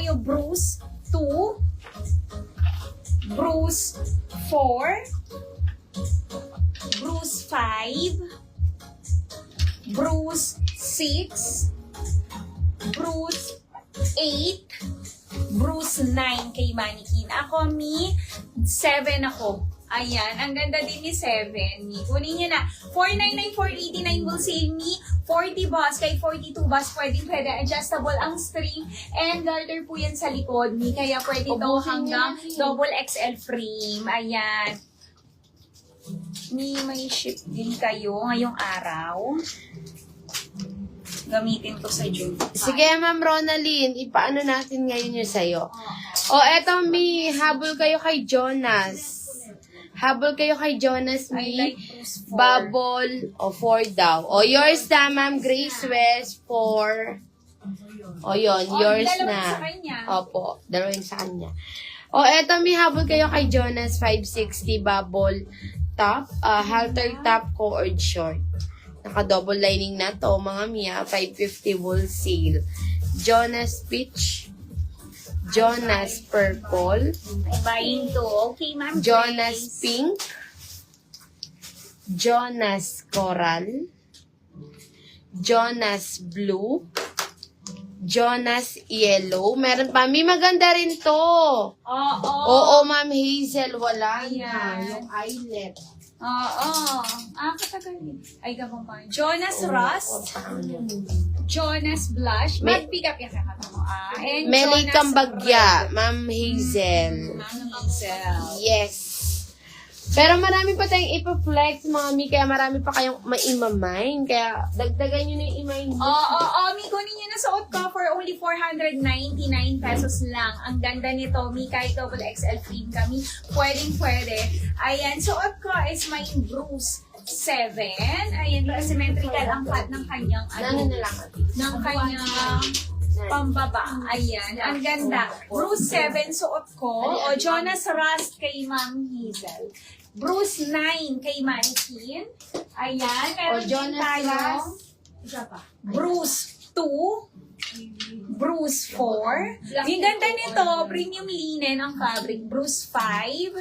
tayo, Bruce 2, Bruce 4, Bruce 5, Bruce 6, Bruce 8, Bruce 9 kay Mannequin. Ako, Mi, 7 ako. Ayan, ang ganda din ni 7. Mi, kunin niya na. 499, 489 will save me. 40 boss, kay 42 boss, pwede adjustable ang string. And garter po yan sa likod, Mi. Kaya pwede to hanggang double XL frame. Ayan. Mi, may ship din kayo ngayong araw. Gamitin ko sa June. Sige, Ma'am Ronaline, ipaano natin ngayon yung sa'yo. O, eto, Mi, habol kayo kay Jonas. Habol kayo kay Jonas, I Mi. like Bruce 4. Bubble, o 4 daw. O, yours na, Ma'am Grace West, 4. O, yun, yours dalawa na. sa kanya. Opo, dalawin sa kanya. O, eto, Mi, habol kayo kay Jonas, 560, bubble, top, halter top, cord short. Naka-double lining na to, mga Mia, 550 wool seal. Jonas Peach, Jonas Purple, Buying to. Okay, ma'am. Jonas Grace. Pink, Jonas Coral, Jonas Blue, Jonas Yellow. Meron pa. May maganda rin to. Oo. Oo, Ma'am Hazel. Wala na. Ayan. Yung eyelet. Oo. Katagal din. Ay, gabang pa. Jonas Rust. Jonas Blush. Mag-pick up yung kakata mo. And Meli Jonas Kambagya. Red. Ma'am Hazel. Ma'am Hazel. Yes. Pero marami pa tayong ipa-flex, mga Mi. Kaya marami pa kayong ma-imamine. Kaya dagdagan nyo na yung imamine. Oo. Mi, kunin nyo na suot ko for only 499 pesos lang. Ang ganda nito, Mi. Kahit double XL frame kami. Pwede. Ayan, suot ko is my Bruce 7. Ayan, symmetrical ang cut ng kanyang Ano na lang natin? ng kanyang pambaba. Ayan. Ang ganda. Bruce 7 suot ko. O Jonas Rust kay Ma'am Hazel. Bruce 9 kay Mannequin. Ayan. Meron O, din Jonas tayo. Rust. Bruce 2. Bruce 4. Yung ganda nito, premium linen ang fabric. Bruce 5.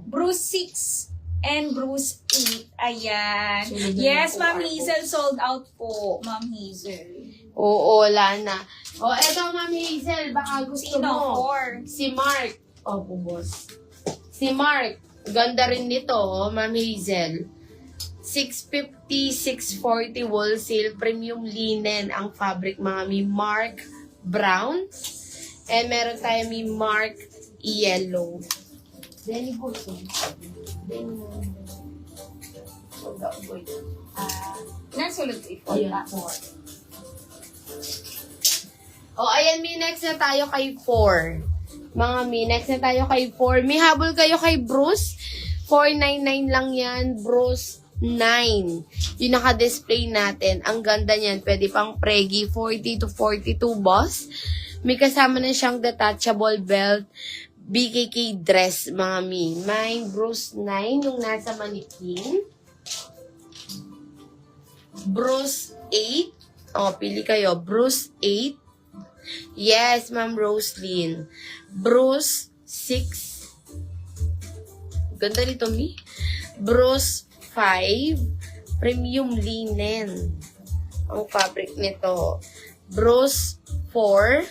Bruce 6. And Bruce 8. Ayan. Yes, Ma'am Hazel, sold out po. Ma'am Hazel. Oo, wala na. O, eto, Ma'am Hazel, baka gusto Sino? mo. 4. Si Mark. Opo, boss. Si Mark. Ganda rin nito, Ma'am Hazel. 650, 640 wool seal, premium linen ang fabric, mga Mi. Mark brown. And meron tayo Mi Mark yellow. Denny Boso. Denny. Nasulot ito. Ayan, 4. O, ayan, Mi, next na tayo kay 4. Mga Mi, next na tayo kay 4. Mi, habol kayo kay Bruce. 499 lang yan. Bruce 9. Yung naka-display natin. Ang ganda niyan. Pwede pang preggy. 40 to 42, boss. May kasama na siyang detachable belt. BKK dress, mga Mi. May Bruce 9, yung nasa Mannequin. Bruce 8. O, pili kayo. Bruce 8. Yes, Ma'am Roslyn. Bruce 6. Ganda nito, Mi. Bruce 5. Premium linen. Ang fabric nito. Bruce 4.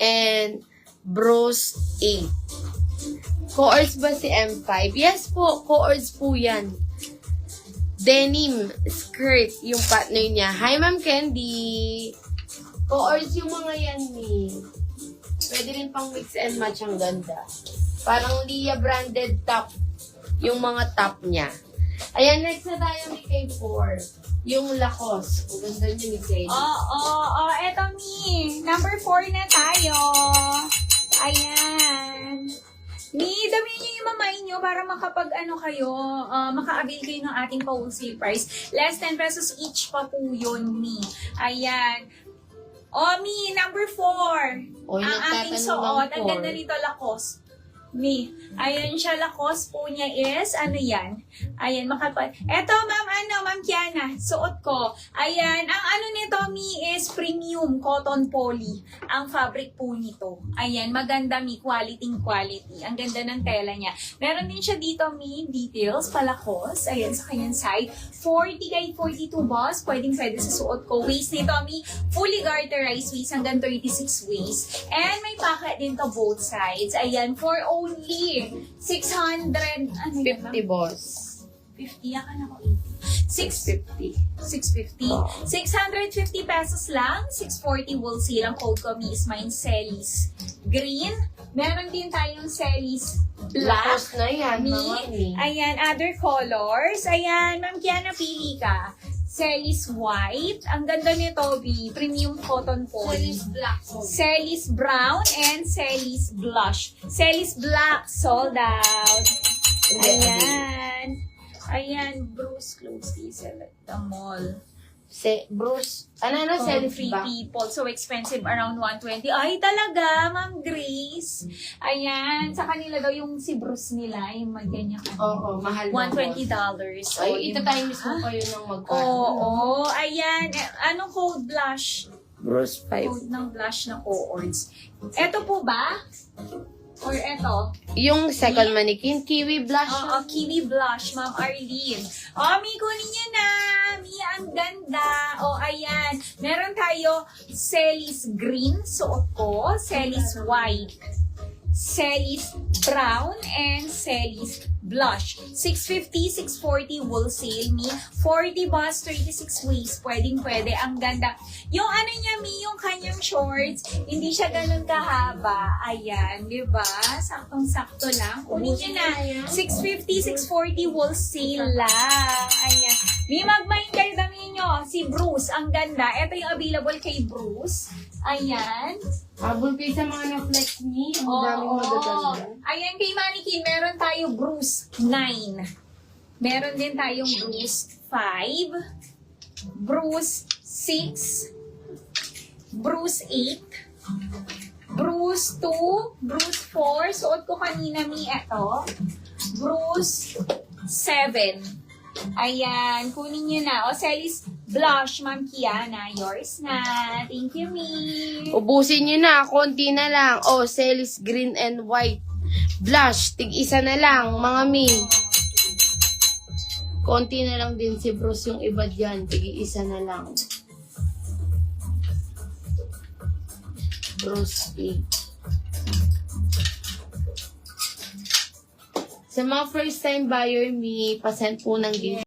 And Bruce 8. Co-ords ba si M5? Yes po, co-ords po yan. Denim skirt yung partner niya. Hi, Ma'am Candy. Co-ords yung mga yan ni. Pwede rin pang mix and match, ang ganda. Parang Lia branded top yung mga top niya. Ayan, next na tayo ni K4. Yung Lacoste. Kung ganda niyo ni K. Eto Mi. Number 4 na tayo. Ayan. Mi, dami niyo yung mamay nyo para kayo, maka-avail kayo ng ating pa-wholesale price. Less 10 pesos each pa po yun, Mi. Ayan. Mi, number 4. O, yung Ang ating nagtatanong suot. ng Ang ganda 4. nito, Lacoste. Mi. Ayan siya, Lacoste po niya is, ano yan? Ayan, makapal. Eto, Ma'am Kiana, suot ko. Ayan, ang ano nito, Mi, is premium cotton poly. Ang fabric po nito. Ayan, maganda, Mi, quality. Ang ganda ng tela niya. Meron din siya dito, Mi, details, palakos. Ayan, sa kanyang side. 40 kay 42 boss. Pwede sa suot ko. Waist nito, Mi, fully garterized waist hanggang 36 waist. And may pocket din to both sides. Ayan, for only 600, ano yun, 50 boss. 50, yakan ako 80. 650. 650. Oo. 650 pesos lang. 640 wholesale. Ang code ko, Mi, is mine, Celis Green. Meron din tayong Celis Black. Lacoste na yan, mga Mi. Ayan, other colors. Ayan, Ma'am Kiana, pili ka. Celis White. Ang ganda nito, B. Premium cotton poly. Black. Celis Brown and Celis Blush. Celis Black, sold out. Ayan. Ayan, Bruce Clothes Diesel at the mall. Bruce, ano Oh, Celis free ba? people. So expensive, around 120. Ay, talaga, Ma'am Grace. Ayan, sa kanila daw yung si Bruce nila, yung ganyan. Oo, mahal na. $120. So, Ay, ito tayo mismo pa yun ng magkano. Oo, ayan. Anong code blush? Bruce 5. Code ng blush na cohorts. Ito po ba? Or ito? Yung second mannequin, kiwi blush. Oo, kiwi blush, Ma'am Arlene. Mi, kunin niyo na. Mi, ang ganda. Ayan. Meron tayo Celis Green, suot ko. Celis White. Celis Brown, and Celis Blush. 650, 640 wholesale, Mi. 40 bus, 36 waist. Pwede. Ang ganda. Yung ano niya, Mi, yung kanyang shorts, hindi siya ganun kahaba. Ayan, di ba? Saktong-sakto lang. Kunin niyo na. 650, 640 wholesale lang. Ayan. Mi, mag-mind kayo, damihin nyo. Si Bruce, ang ganda. Ito yung available kay Bruce. Ayan. Habol kayo sa mga na-flex ni. Ang daming magaganda. Ayan, kay Mannequin, meron tayo Bruce 9. Meron din tayong Bruce 5. Bruce 6. Bruce 8. Bruce 2. Bruce 4. Suot ko kanina, Mi, eto. Bruce 7. Ayan, kunin nyo na. Celis Blush, Ma'am Kiana. Yours na. Thank you, Mi. Ubusin nyo na, konti na lang. Celis green and white. Blush, tig-isa na lang, mga mi. Konti na lang din si Bruce yung iba dyan. Tig-isa na lang. Bruce 8. Sa mga first time buyer, mi, pasend po ng gift.